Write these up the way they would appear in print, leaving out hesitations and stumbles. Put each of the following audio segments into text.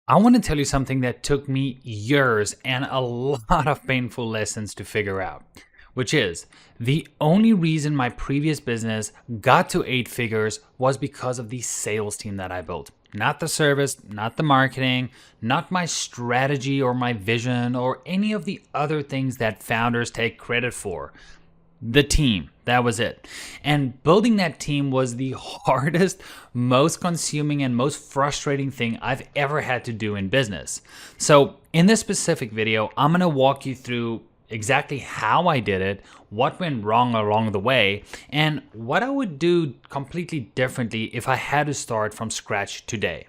I want to tell you something that took me years and a lot of painful lessons to figure out, which is the only reason my previous business got to 8 figures was because of the sales team that I built. Not the service, not the marketing, not my strategy or my vision or any of the other things that founders take credit for. The team. That was it. And building that team was the hardest, most consuming, and most frustrating thing I've ever had to do in business. So, in this specific video, I'm going to walk you through exactly how I did it, what went wrong along the way, and what I would do completely differently if I had to start from scratch today.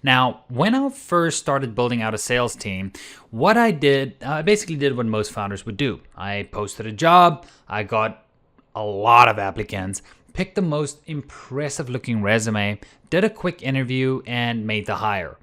Now, when I first started building out a sales team, what I did, I basically did what most founders would do. I posted a job, I got a lot of applicants, picked the most impressive looking resume, did a quick interview, and made the hire.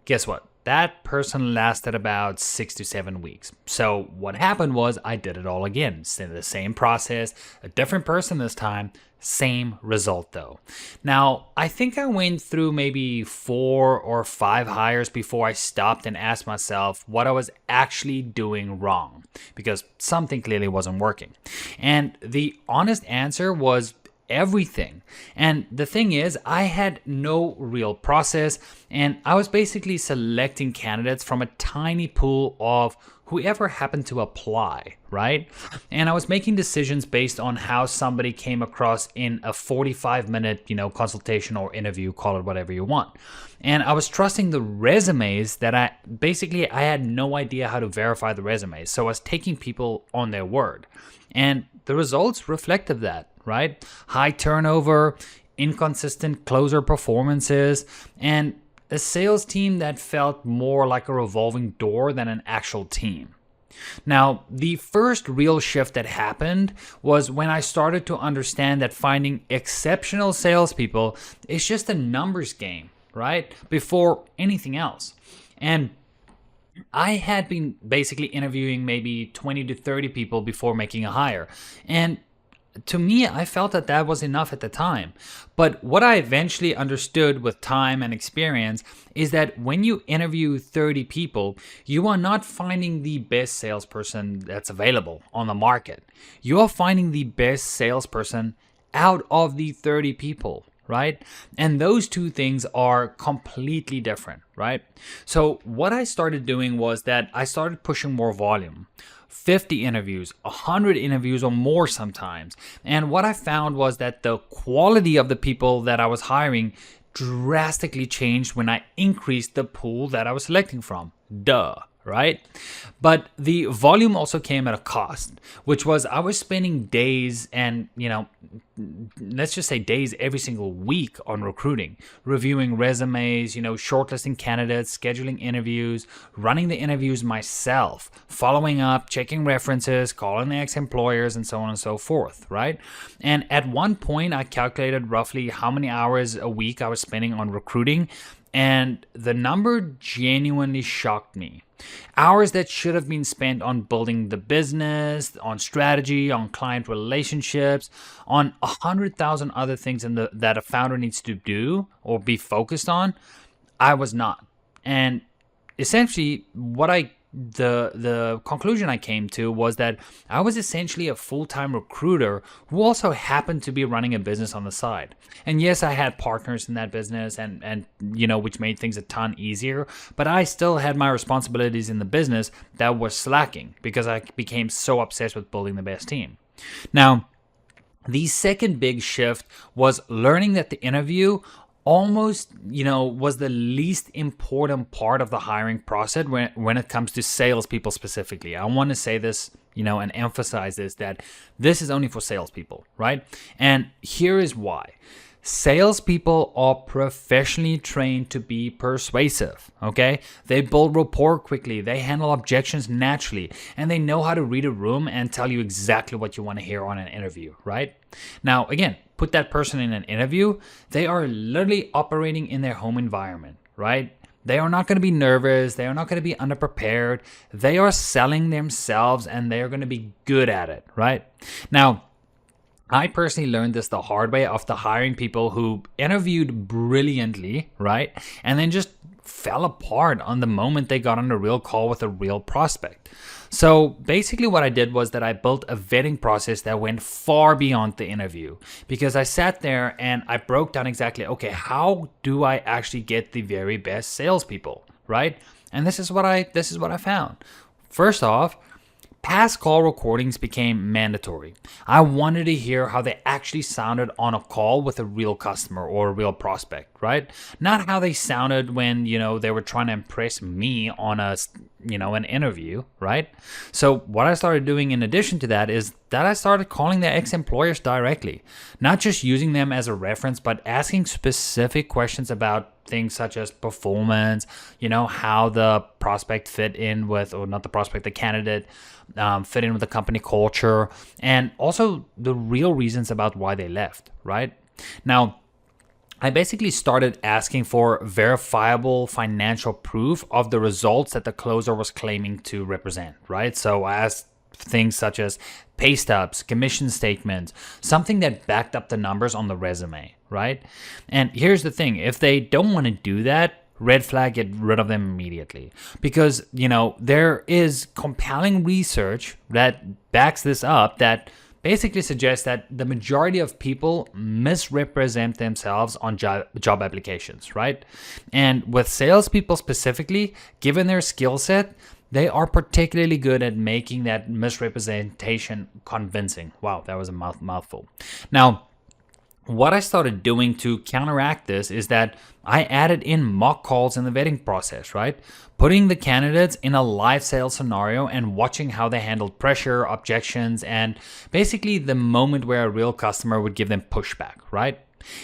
Guess what? That person lasted about 6 to 7 weeks. So what happened was I did it all again. The same process, a different person this time, same result though. Now, I think I went through maybe 4 or 5 hires before I stopped and asked myself what I was actually doing wrong because something clearly wasn't working. And the honest answer was everything. And the thing is, I had no real process, and I was basically selecting candidates from a tiny pool of whoever happened to apply, right? And I was making decisions based on how somebody came across in a 45-minute, consultation or interview, call it whatever you want. And I was trusting the resumes that I had no idea how to verify the resumes. So I was taking people on their word. And the results reflected that, right? High turnover, inconsistent closer performances, and a sales team that felt more like a revolving door than an actual team. Now, the first real shift that happened was when I started to understand that finding exceptional salespeople is just a numbers game, right? Before anything else. And I had been basically interviewing maybe 20 to 30 people before making a hire. And to me, I felt that that was enough at the time. But what I eventually understood with time and experience is that when you interview 30 people, you are not finding the best salesperson that's available on the market. You are finding the best salesperson out of the 30 people, right? And those two things are completely different, right? So what I started doing was that I started pushing more volume. 50 interviews, 100 interviews or more sometimes. And what I found was that the quality of the people that I was hiring drastically changed when I increased the pool that I was selecting from. Duh, right? But the volume also came at a cost, which was I was spending days and, let's just say days every single week on recruiting, reviewing resumes, shortlisting candidates, scheduling interviews, running the interviews myself, following up, checking references, calling the ex-employers, and so on and so forth, right? And at one point, I calculated roughly how many hours a week I was spending on recruiting, and the number genuinely shocked me. Hours that should have been spent on building the business, on strategy, on client relationships, on 100,000 other things that a founder needs to do or be focused on, I was not. And essentially, the conclusion I came to was that I was essentially a full-time recruiter who also happened to be running a business on the side. And yes, I had partners in that business and which made things a ton easier, but I still had my responsibilities in the business that was slacking because I became so obsessed with building the best team. Now, the second big shift was learning that the interview almost, was the least important part of the hiring process when it comes to salespeople specifically. I want to say this, and emphasize this, that this is only for salespeople, right? And here is why. Salespeople are professionally trained to be persuasive, okay? They build rapport quickly, they handle objections naturally, and they know how to read a room and tell you exactly what you want to hear on an interview, right? Now, again, put that person in an interview, they are literally operating in their home environment, right? They are not going to be nervous. They are not going to be underprepared. They are selling themselves and they are going to be good at it, right? Now, I personally learned this the hard way after hiring people who interviewed brilliantly, right? And then just fell apart on the moment they got on a real call with a real prospect. So basically, what I did was that I built a vetting process that went far beyond the interview, because I sat there and I broke down exactly, okay, how do I actually get the very best salespeople, right? And this is what I found. First off, past call recordings became mandatory. I wanted to hear how they actually sounded on a call with a real customer or a real prospect, right? Not how they sounded when, they were trying to impress me on an interview, right? So what I started doing in addition to that is that I started calling their ex-employers directly, not just using them as a reference, but asking specific questions about things such as performance, how the prospect fit in with, or not the prospect, the candidate fit in with the company culture, and also the real reasons about why they left, right? Now, I basically started asking for verifiable financial proof of the results that the closer was claiming to represent, right? So I asked things such as pay stubs, commission statements, something that backed up the numbers on the resume, right? And here's the thing, if they don't want to do that, red flag, get rid of them immediately, because there is compelling research that backs this up, that basically suggests that the majority of people misrepresent themselves on job applications, right? And with salespeople specifically, given their skill set, they are particularly good at making that misrepresentation convincing. Wow, that was a mouthful. Now, what I started doing to counteract this is that I added in mock calls in the vetting process, right? Putting the candidates in a live sales scenario and watching how they handled pressure, objections, and basically the moment where a real customer would give them pushback, right?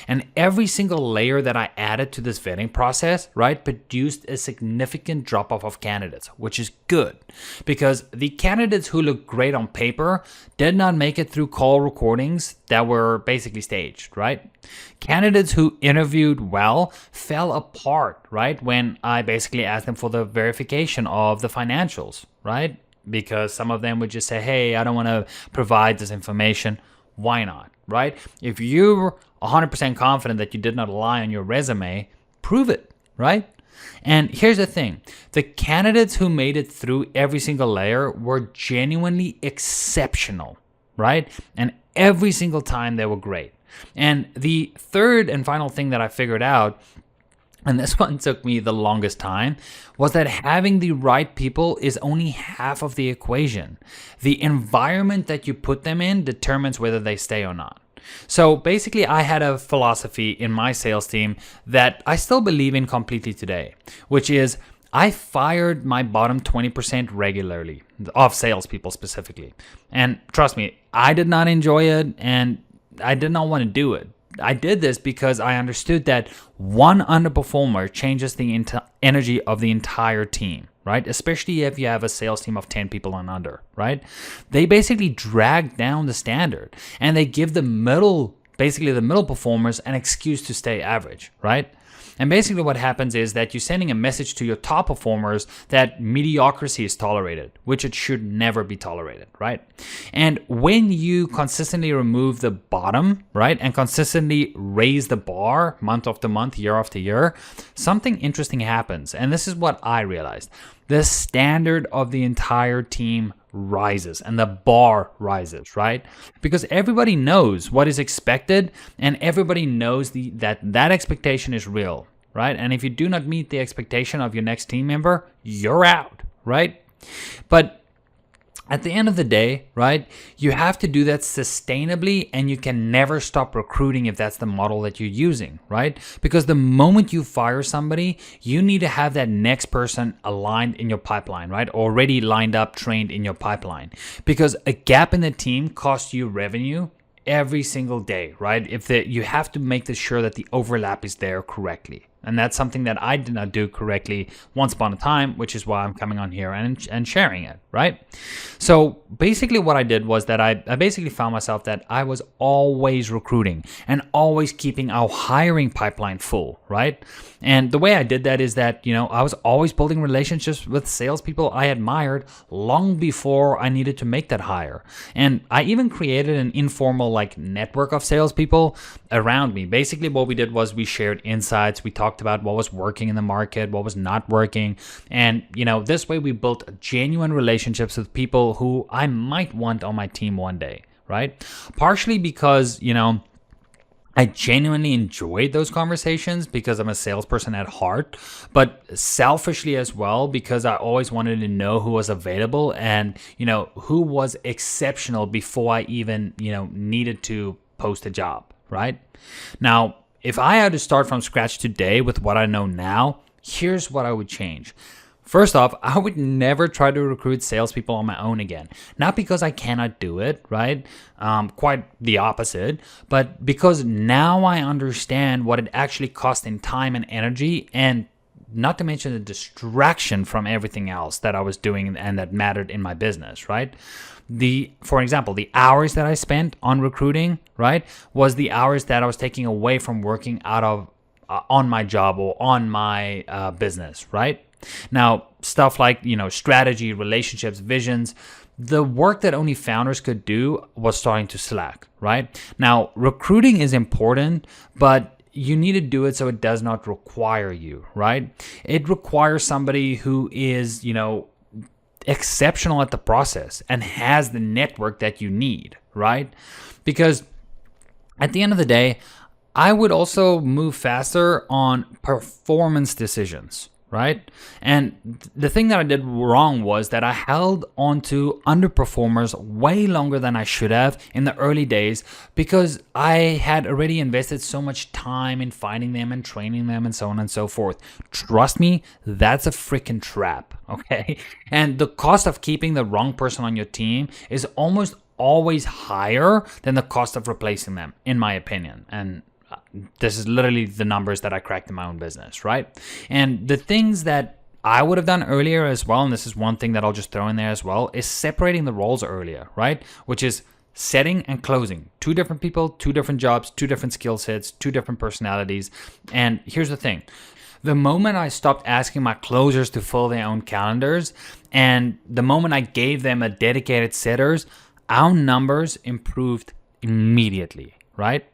And every single layer that I added to this vetting process, right, produced a significant drop off of candidates, which is good, because the candidates who looked great on paper did not make it through call recordings that were basically staged, right? Candidates who interviewed well fell apart, right, when I basically asked them for the verification of the financials, right? Because some of them would just say, hey, I don't want to provide this information. Why not, right? If you're 100% confident that you did not lie on your resume, prove it, right? And here's the thing, the candidates who made it through every single layer were genuinely exceptional, right? And every single time they were great. And the third and final thing that I figured out, and this one took me the longest time, was that having the right people is only half of the equation. The environment that you put them in determines whether they stay or not. So basically, I had a philosophy in my sales team that I still believe in completely today, which is I fired my bottom 20% regularly, of salespeople specifically. And trust me, I did not enjoy it and I did not want to do it. I did this because I understood that one underperformer changes the energy of the entire team, right? Especially if you have a sales team of 10 people and under, right? They basically drag down the standard and they give the middle performers an excuse to stay average, right? And basically what happens is that you're sending a message to your top performers that mediocrity is tolerated, which it should never be tolerated, right? And when you consistently remove the bottom, right, and consistently raise the bar month after month, year after year, something interesting happens. And this is what I realized. The standard of the entire team rises and the bar rises, right? Because everybody knows what is expected and everybody knows that expectation is real, right? And if you do not meet the expectation of your next team member, you're out, right? But at the end of the day, right, you have to do that sustainably, and you can never stop recruiting if that's the model that you're using, right? Because the moment you fire somebody, you need to have that next person aligned in your pipeline, right? Already lined up, trained in your pipeline. Because a gap in the team costs you revenue every single day, right? You have to make sure that the overlap is there correctly, And that's something that I did not do correctly once upon a time, which is why I'm coming on here and sharing it, right? So basically what I did was that I basically found myself that I was always recruiting and always keeping our hiring pipeline full, right? And the way I did that is that, I was always building relationships with salespeople I admired long before I needed to make that hire. And I even created an informal network of salespeople around me. Basically what we did was we shared insights. We talked about what was working in the market, what was not working. And, this way we built genuine relationships with people who I might want on my team one day, right? Partially because, I genuinely enjoyed those conversations because I'm a salesperson at heart, but selfishly as well because I always wanted to know who was available and, who was exceptional before I even, needed to post a job, right? Now, if I had to start from scratch today with what I know now, here's what I would change. First off, I would never try to recruit salespeople on my own again. Not because I cannot do it, right? Quite the opposite. But because now I understand what it actually costs in time and energy, and not to mention the distraction from everything else that I was doing and that mattered in my business, right? For example, the hours that I spent on recruiting, right, was the hours that I was taking away from working out of on my job or on my business, right? Now, stuff like, strategy, relationships, visions, the work that only founders could do was starting to slack, right? Now, recruiting is important, but you need to do it so it does not require you, right? It requires somebody who is, exceptional at the process and has the network that you need, right? Because at the end of the day, I would also move faster on performance decisions, right? And the thing that I did wrong was that I held on to underperformers way longer than I should have in the early days because I had already invested so much time in finding them and training them and so on and so forth. Trust me, that's a freaking trap, okay? And the cost of keeping the wrong person on your team is almost always higher than the cost of replacing them, in my opinion. And this is literally the numbers that I cracked in my own business, right? And the things that I would have done earlier as well, and this is one thing that I'll just throw in there as well, is separating the roles earlier, right? Which is setting and closing. 2 different people, 2 different jobs, 2 different skill sets, 2 different personalities. And here's the thing. The moment I stopped asking my closers to fill their own calendars, and the moment I gave them a dedicated setters, our numbers improved immediately, right?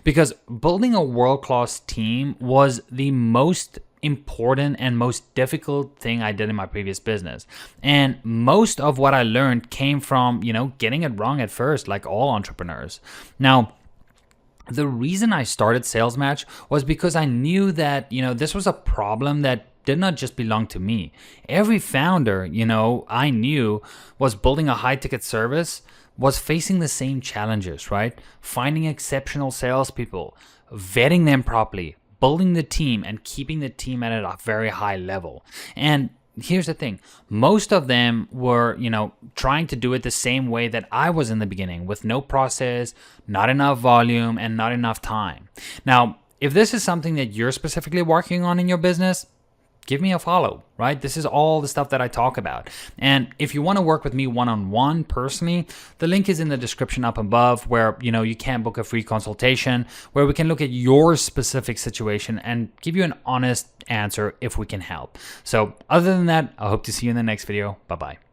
Because building a world-class team was the most important and most difficult thing I did in my previous business. And most of what I learned came from, getting it wrong at first, like all entrepreneurs. Now, the reason I started Sales Match was because I knew that, this was a problem that did not just belong to me. Every founder, I knew was building a high-ticket service was facing the same challenges, right? Finding exceptional salespeople, vetting them properly, building the team, and keeping the team at a very high level. And here's the thing. Most of them were, trying to do it the same way that I was in the beginning, with no process, not enough volume, and not enough time. Now, if this is something that you're specifically working on in your business, give me a follow, right? This is all the stuff that I talk about. And if you want to work with me one-on-one personally, the link is in the description up above where, you can book a free consultation where we can look at your specific situation and give you an honest answer if we can help. So other than that, I hope to see you in the next video. Bye-bye.